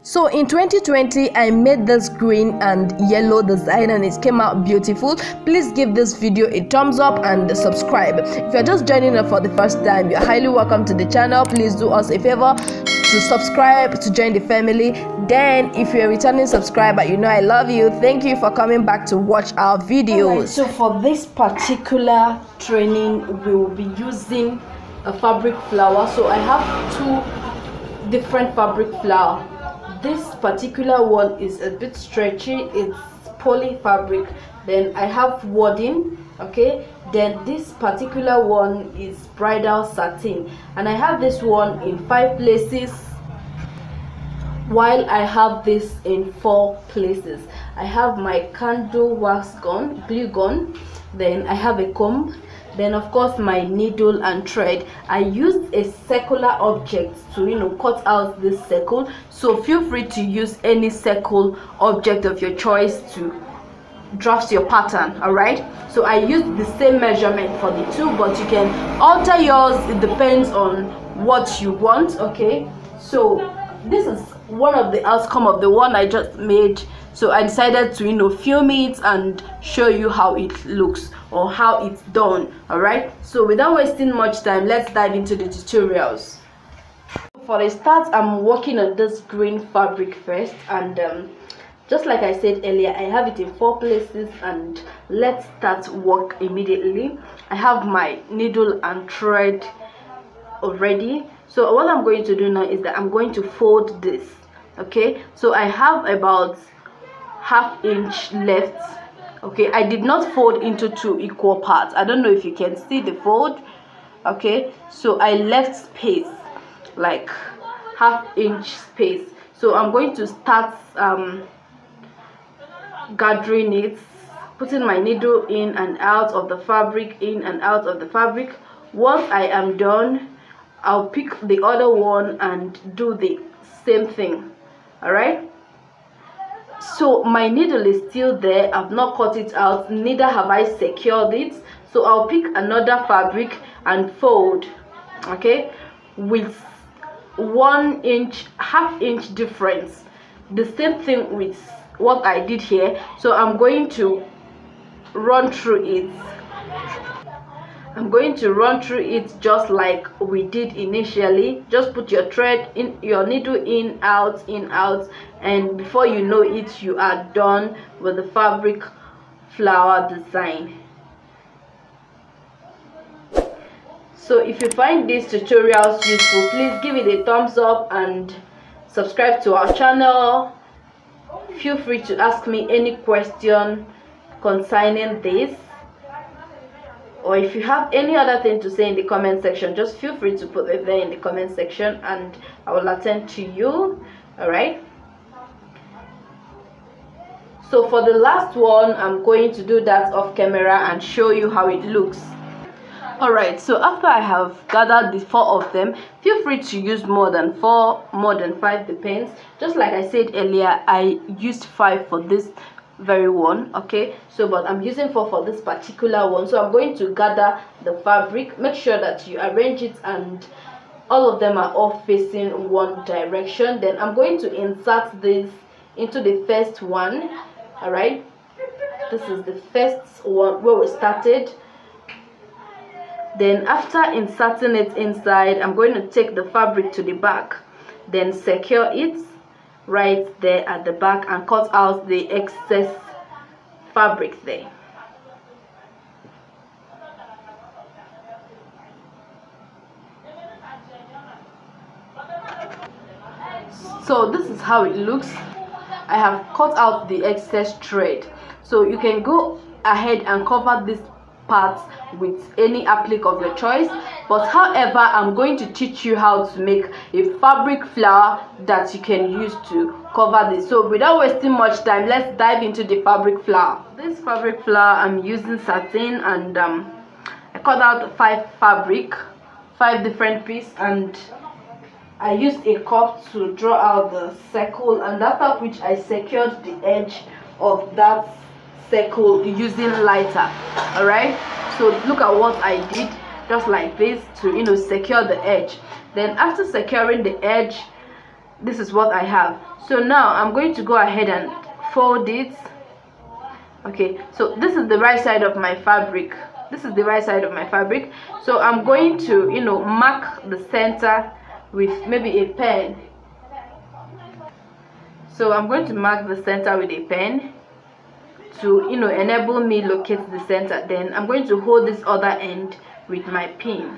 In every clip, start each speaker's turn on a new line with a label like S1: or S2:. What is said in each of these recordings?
S1: So in 2020 I made this green and yellow design and it came out beautiful. Please give this video a thumbs up and subscribe. If you're just joining us for the first time, you're highly welcome to the channel. Please do us a favor to subscribe to join the family. Then if you're a returning subscriber, you know I love you. Thank you for coming back to watch our videos. Right, so for this particular training we will be using a fabric flower. So I have two different fabric flower. This particular one is a bit stretchy, it's poly fabric. Then I have wadding, okay. Then this particular one is bridal satin, and I have this one in 5 places while I have this in 4 places. I have my candle wax gun, glue gun, then I have a comb, then of course my needle and thread. I used a circular object to cut out this circle, so feel free to use any circle object of your choice to draft your pattern. All right, so I used the same measurement for the two, but you can alter yours. It depends on what you want. Okay, so this is one of the outcome of the one I just made, so I decided to film it and show you how it looks or how it's done. All right, so without wasting much time, let's dive into the tutorials. For the start, I'm working on this green fabric first, and just like I said earlier, I have it in 4 places, and let's start work immediately. I have my needle and thread already. So what I'm going to do now is that I'm going to fold this. Okay, so I have about ½ inch left. Okay, I did not fold into 2 equal parts. I don't know if you can see the fold. Okay, so I left space, like ½ inch space. So I'm going to start gathering it, putting my needle in and out of the fabric, in and out of the fabric. Once I am done, I'll pick the other one and do the same thing. All right, so my needle is still there. I've not cut it out, neither have I secured it. So I'll pick another fabric and fold, okay, with ½ inch difference. The same thing with what I did here. So I'm going to run through it. I'm going to run through it just like we did initially. Just put your thread in, your needle in, out, and before you know it, you are done with the fabric flower design. So if you find these tutorials useful, please give it a thumbs up and subscribe to our channel. Feel free to ask me any question concerning this, or if you have any other thing to say in the comment section, just feel free to put it there in the comment section and I will attend to you. All right, so for the last one, I'm going to do that off camera and show you how it looks. All right, so after I have gathered the 4 of them, feel free to use more than 4, more than 5, depends. Just like I said earlier, I used 5 for this very one. Okay, so but I'm using 4 for this particular one. So I'm going to gather the fabric, make sure that you arrange it and all of them are all facing one direction. Then I'm going to insert this into the first one. All right, this is the first one where we started. Then after inserting it inside, I'm going to take the fabric to the back, then secure it right there at the back and cut out the excess fabric there. So this is how it looks. I have cut out the excess thread, so you can go ahead and cover this part with any applique of your choice, but however, I'm going to teach you how to make a fabric flower that you can use to cover this. So without wasting much time, let's dive into the fabric flower. This fabric flower, I'm using satin, and I cut out 5 different pieces, and I used a cup to draw out the circle, and after which I secured the edge of that circle using lighter. All right, so look at what I did, just like this, to secure the edge. Then after securing the edge, this is what I have. So now I'm going to go ahead and fold it. Okay, so this is the right side of my fabric. This is the right side of my fabric. So I'm going to, you know, mark the center with maybe a pen. So I'm going to mark the center with a pen to, you know, enable me locate the center. Then I'm going to hold this other end with my pin.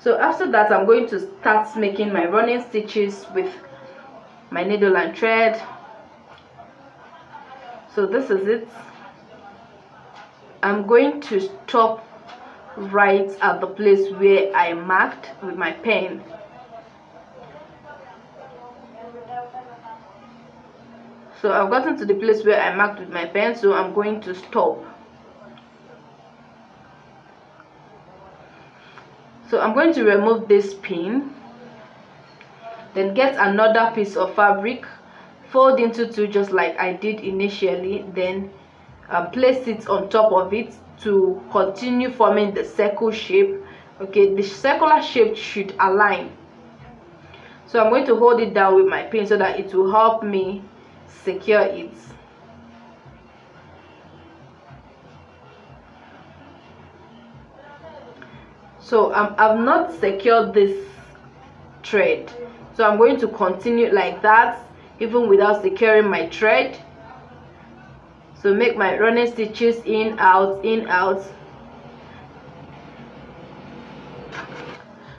S1: So after that, I'm going to start making my running stitches with my needle and thread. So this is it. I'm going to stop right at the place where I marked with my pen. So I've gotten to the place where I marked with my pen, so I'm going to stop. So I'm going to remove this pin, then get another piece of fabric, fold into two just like I did initially, then place it on top of it to continue forming the circle shape. Okay, the circular shape should align. So I'm going to hold it down with my pin so that it will help me secure it. So I've not secured this thread, so I'm going to continue like that even without securing my thread. So make my running stitches in, out, in, out.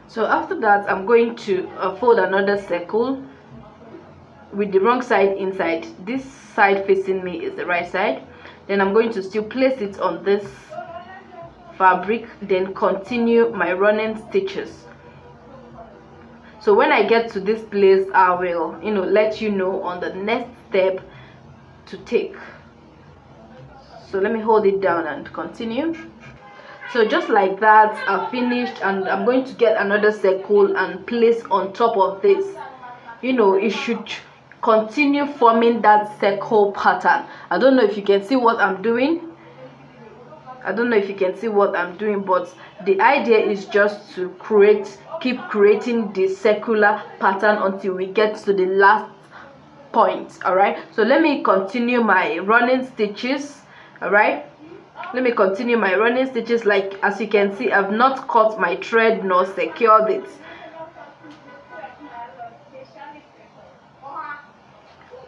S1: So after that, I'm going to fold another circle with the wrong side inside. This side facing me is the right side. Then I'm going to still place it on this fabric, then continue my running stitches. So when I get to this place, I will, you know, let you know on the next step to take. So let me hold it down and continue. So just like that, I've finished, and I'm going to get another circle and place on top of this. You know, it should continue forming that circle pattern. I don't know if you can see what I'm doing. I don't know if you can see what I'm doing, but the idea is just to keep creating the circular pattern until we get to the last point. All right, so let me continue my running stitches. All right, let me continue my running stitches. Like, as you can see, I've not cut my thread nor secured it.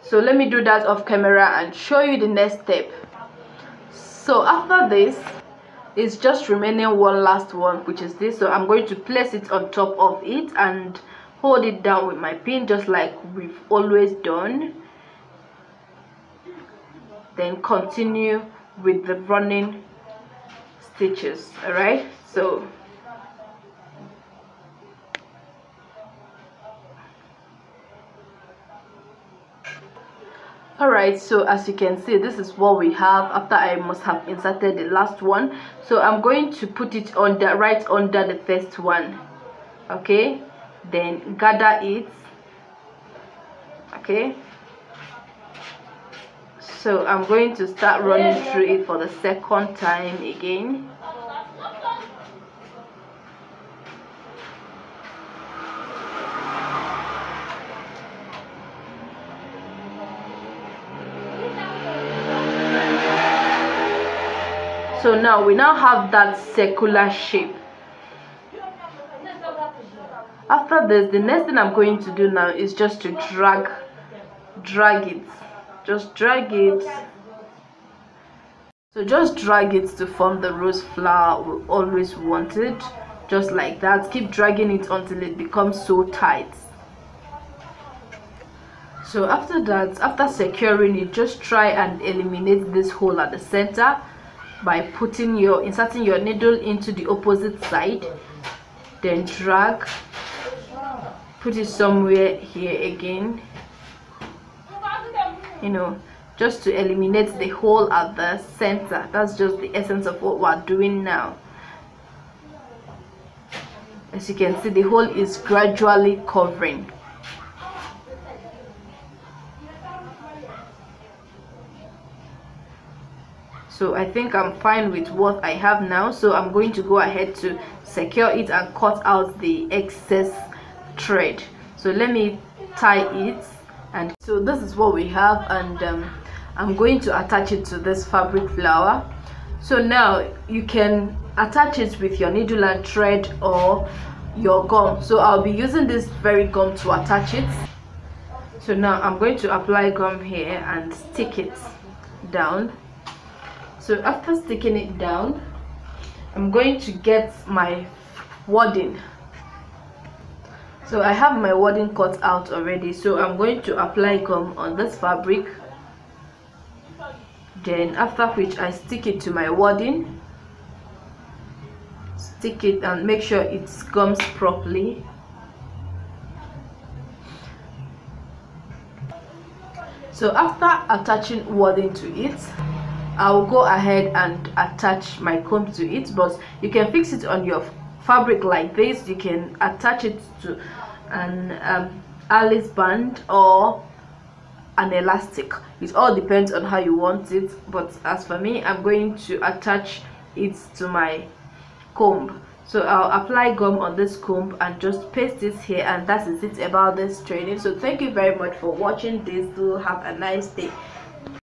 S1: So let me do that off camera and show you the next step. So after this, it's just remaining one last one, which is this. So I'm going to place it on top of it and hold it down with my pin just like we've always done. Then continue with the running stitches. All right, so alright, so as you can see, this is what we have after I must have inserted the last one. So I'm going to put it on the right under the first one. Okay, then gather it. Okay, so I'm going to start running through it for the second time again. So now we have that circular shape. After this, the next thing I'm going to do now is just to drag it. Just drag it. So just drag it to form the rose flower we always wanted. Just like that. Keep dragging it until it becomes so tight. So after that, after securing it, just try and eliminate this hole at the center by inserting your needle into the opposite side, then drag, put it somewhere here again, you know, just to eliminate the hole at the center. That's just the essence of what we're doing now. As you can see, the hole is gradually covering. So I think I'm fine with what I have now. So I'm going to go ahead to secure it and cut out the excess thread. So let me tie it. And so this is what we have, and I'm going to attach it to this fabric flower. So now you can attach it with your needle and thread or your gum. So I'll be using this very gum to attach it. So now I'm going to apply gum here and stick it down. So after sticking it down, I'm going to get my wadding. So I have my wadding cut out already, so I'm going to apply gum on this fabric, then after which I stick it to my wadding, stick it and make sure it gums properly. So after attaching wadding to it, I'll go ahead and attach my comb to it, but you can fix it on your fabric like this. You can attach it to an Alice band or an elastic. It all depends on how you want it, but as for me, I'm going to attach it to my comb. So I'll apply gum on this comb and just paste this here, and that is it about this training. So thank you very much for watching this. Do have a nice day.